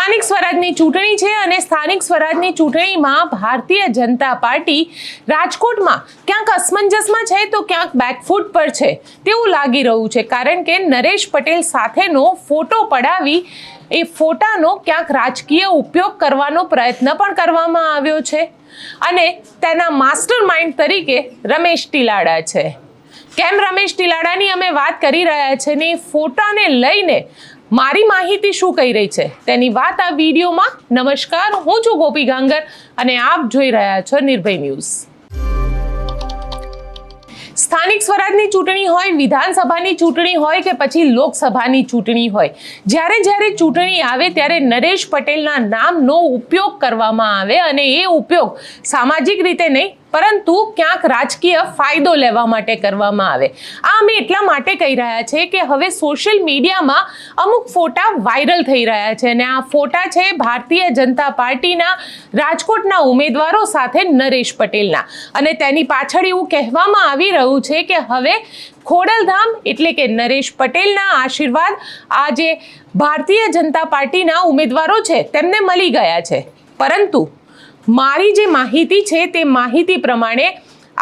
સ્થાનિક સ્વરાજની ચૂંટણી છે અને સ્થાનિક સ્વરાજની ચૂંટણીમાં ભારતીય જનતા પાર્ટી રાજકોટમાં ક્યાંક અસમંજસમાં છે તો ક્યાંક બેકફૂટ પર છે તેવું લાગી રહ્યું છે, કારણ કે નરેશ પટેલ સાથેનો ફોટો પડાવી એ ફોટાનો ક્યાંક રાજકીય ઉપયોગ કરવાનો પ્રયત્ન પણ કરવામાં આવ્યો છે અને તેના માસ્ટર માઇન્ડ તરીકે રમેશ ટીલાડા છે. કેમ રમેશ ટીલાડાની અમે વાત કરી રહ્યા છે ને ફોટાને લઈને મારી માહિતી શું કહી રહી છે તેની વાત આ વિડીયોમાં. નમસ્કાર, હું છું ગોપી ગાંગર અને આપ જોઈ રહ્યા છો નિર્ભય ન્યૂઝ. સ્થાનિક સ્વરાજની ચૂંટણી હોય, વિધાનસભાની ચૂંટણી હોય કે પછી લોકસભાની ચૂંટણી હોય, જ્યારે ચૂંટણી આવે ત્યારે નરેશ પટેલના નામનો ઉપયોગ કરવામાં આવે અને એ ઉપયોગ સામાજિક રીતે નહીં પરંતુ ક્યાંક રાજકીય ફાયદો લેવા માટે કરવામાં આવે. આ અમે એટલા માટે કહી રહ્યા છે કે હવે સોશિયલ મીડિયામાં અમુક ફોટા વાયરલ થઈ રહ્યા છે અને આ ફોટા છે ભારતીય જનતા પાર્ટીના રાજકોટના ઉમેદવારો સાથે નરેશ પટેલના, અને તેની પાછળ એવું કહેવામાં આવી રહ્યું છે કે હવે ખોડલધામ એટલે કે નરેશ પટેલના આશીર્વાદ આ જે ભારતીય જનતા પાર્ટીના ઉમેદવારો છે તેમને મળી ગયા છે. પરંતુ મારી જે માહિતી છે તે માહિતી પ્રમાણે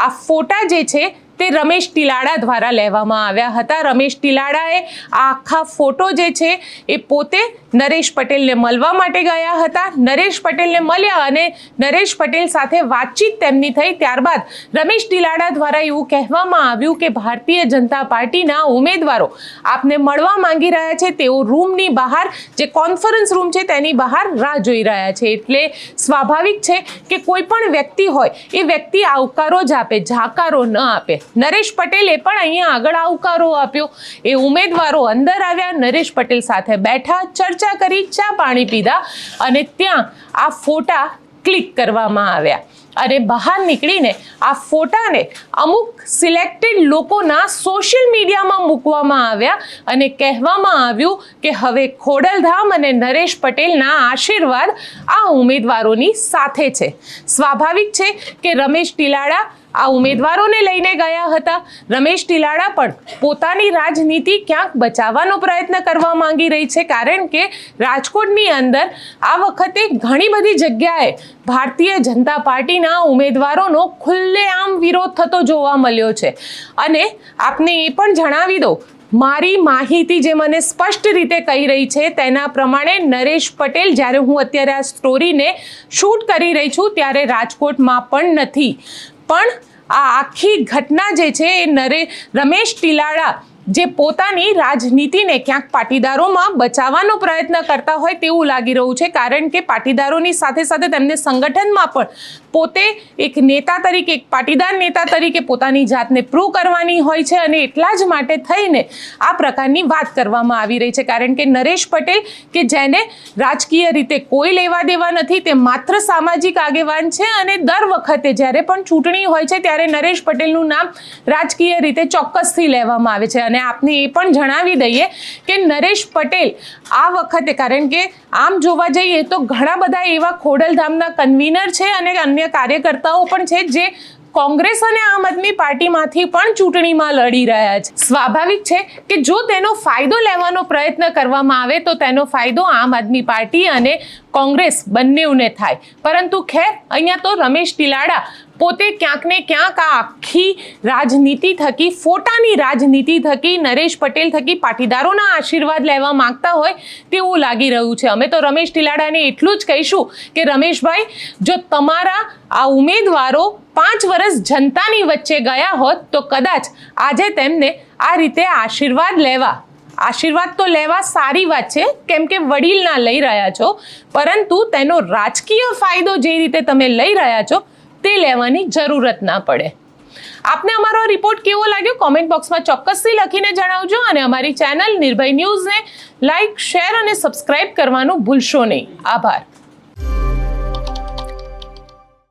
આ ફોટા જે છે તે રમેશ ટીલાડા દ્વારા લેવામાં આવ્યા હતા. રમેશ ટીલાડાએ આ આખા ફોટો જે છે એ પોતે નરેશ પટેલને મળવા માટે ગયા હતા. નરેશ પટેલને મળ્યા અને નરેશ પટેલ સાથે વાતચીત તેમની થઈ. ત્યારબાદ રમેશ ટીલાડા દ્વારા એવું કહેવામાં આવ્યું કે ભારતીય જનતા પાર્ટીના ઉમેદવારો આપને મળવા માંગી રહ્યા છે, તેઓ રૂમની બહાર જે કોન્ફરન્સ રૂમ છે તેની બહાર રાહ જોઈ રહ્યા છે. એટલે સ્વાભાવિક છે કે કોઈ પણ વ્યક્તિ હોય એ વ્યક્તિ આવકારો જ આપે, જાકારો ન આપે. નરેશ પટેલે પણ અહીંયા આગળ આવકારો આપ્યો. એ ઉમેદવારો અંદર આવ્યા, નરેશ પટેલ સાથે બેઠા, ચર્ચા કરી, ચા પાણી પીધા અને ત્યાં આ ફોટા ક્લિક કરવામાં આવ્યા અને બહાર નીકળીને આ ફોટાને અમુક સિલેક્ટેડ લોકોના સોશિયલ મીડિયામાં મૂકવામાં આવ્યા અને કહેવામાં આવ્યું કે હવે ખોડલધામ અને નરેશ પટેલના આશીર્વાદ આ ઉમેદવારોની સાથે છે. સ્વાભાવિક છે કે રમેશ ટીલાડા આ ઉમેદવારોને લઈને ગયા હતા. રમેશ ટીલાડા પણ પોતાની રાજનીતિ ક્યાંક બચાવવાનો પ્રયત્ન કરવા માંગી રહી છે, કારણ કે રાજકોટની અંદર આ વખતે ઘણી બધી જગ્યાએ ભારતીય જનતા પાર્ટીના ઉમેદવારોનો ખુલ્લેઆમ વિરોધ થતો જોવા મળ્યો છે. અને આપને એ પણ જણાવી દઉં, મારી માહિતી જે મને સ્પષ્ટ રીતે કહી રહી છે તેના પ્રમાણે નરેશ પટેલ, જ્યારે હું અત્યારે આ સ્ટોરીને શૂટ કરી રહી છું ત્યારે રાજકોટમાં પણ નથી, પણ આ આખી ઘટના જે છે એ રમેશ ટીલાડા જે પોતાની રાજનીતિને ક્યાંક પાટીદારોમાં બચાવવાનો પ્રયત્ન કરતા હોય તેવું લાગી રહ્યું છે, કારણ કે પાટીદારોની સાથે સાથે તેમને સંગઠનમાં પણ પોતે એક નેતા તરીકે, એક પાટીદાર નેતા તરીકે પોતાની જાતને પ્રૂવ કરવાની હોય છે અને એટલા જ માટે થઈને આ પ્રકારની વાત કરવામાં આવી રહી છે. કારણ કે નરેશ પટેલ કે જેને રાજકીય રીતે કોઈ લેવા દેવા નથી, તે માત્ર સામાજિક આગેવાન છે અને દર વખતે જ્યારે પણ ચૂંટણી હોય છે ત્યારે નરેશ પટેલનું નામ રાજકીય રીતે ચોક્કસથી લેવામાં આવે છે. અને આપને એ પણ જણાવી દઈએ કે નરેશ પટેલ આ વખતે, કારણ કે આમ જોવા જઈએ તો ઘણા બધા એવા ખોડલધામના કન્વીનર છે અને અન્ય કાર્યકર્તાઓ પણ છે જે કોંગ્રેસ અને આમ આદમી પાર્ટીમાંથી પણ ચૂંટણીમાં લડી રહ્યા છે. સ્વાભાવિક છે કે જો તેનો ફાયદો લેવાનો પ્રયત્ન કરવામાં આવે તો તેનો ફાયદો આમ આદમી પાર્ટી અને કોંગ્રેસ બંનેને થાય. પરંતુ ખેર, અહીંયા તો રમેશ ટીલાડા પોતે ક્યાંક ને ક્યાંક આ આખી રાજનીતિ થકી, ફોટાની રાજનીતિ થકી, નરેશ પટેલ થકી પાટીદારોના આશીર્વાદ લેવા માંગતા હોય તેવું લાગી રહ્યું છે. અમે તો રમેશ ટીલાડાને એટલું જ કહીશું કે રમેશભાઈ, જો તમારા આ ઉમેદવારો 5 વર્ષ જનતાની વચ્ચે ગયા હોત તો કદાચ આજે તેમને આ રીતે આશીર્વાદ તો લેવા સારી વાત છે, કેમ કે વડીલના લઈ રહ્યા છો, પરંતુ તેનો રાજકીય ફાયદો જે રીતે તમે લઈ રહ્યા છો તે લેવાની જરૂરત ના પડે. આપને અમારો રિપોર્ટ કેવો લાગ્યો કોમેન્ટ બોક્સમાં ચોક્કસથી લખીને જણાવજો અને અમારી ચેનલ નિર્ભય ન્યૂઝને લાઈક, શેર અને સબસ્ક્રાઇબ કરવાનું ભૂલશો નહીં. આભાર.